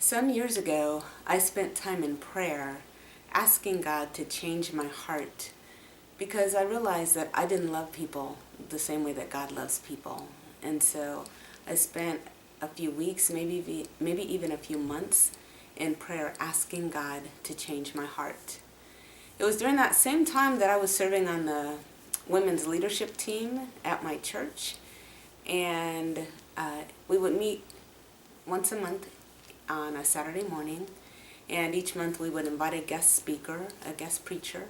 Some years ago, I spent time in prayer asking God to change my heart because I realized that I didn't love people the same way that God loves people. And so I spent a few weeks, maybe even a few months in prayer asking God to change my heart. It was during that same time that I was serving on the women's leadership team at my church, and we would meet once a month on a Saturday morning, and each month we would invite a guest speaker, a guest preacher,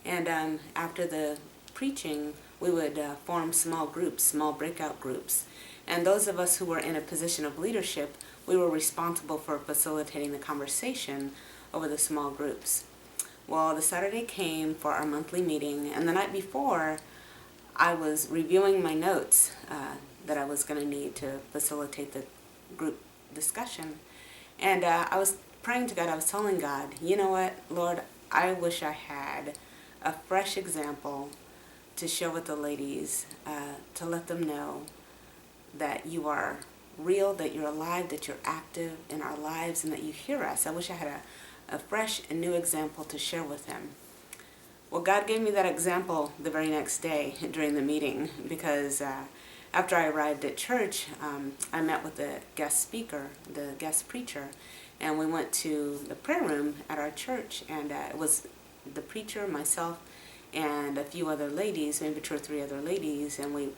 and after the preaching we would form small groups, small breakout groups, and those of us who were in a position of leadership, we were responsible for facilitating the conversation over the small groups. Well, the Saturday came for our monthly meeting, and the night before I was reviewing my notes that I was going to need to facilitate the group discussion. And I was praying to God. I was telling God, you know what, Lord, I wish I had a fresh example to share with the ladies, to let them know that you are real, that you're alive, that you're active in our lives, and that you hear us. I wish I had a fresh and new example to share with them. Well, God gave me that example the very next day during the meeting, because after I arrived at church, I met with the guest speaker, the guest preacher, and we went to the prayer room at our church, and it was the preacher, myself, and a few other ladies, maybe 2 or 3 other ladies, and we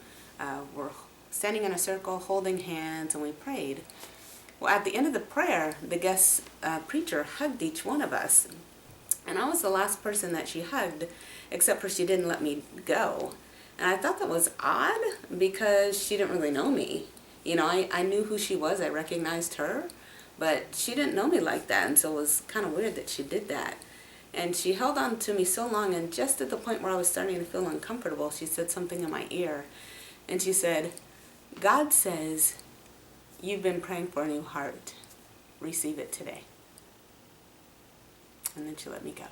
were standing in a circle, holding hands, and we prayed. Well, at the end of the prayer, the guest preacher hugged each one of us, and I was the last person that she hugged, except for she didn't let me go. And I thought that was odd because she didn't really know me. You know, I knew who she was, I recognized her, but she didn't know me like that, and so it was kind of weird that she did that. And she held on to me so long, and just at the point where I was starting to feel uncomfortable, she said something in my ear, and she said, "God says you've been praying for a new heart. Receive it today." And then she let me go.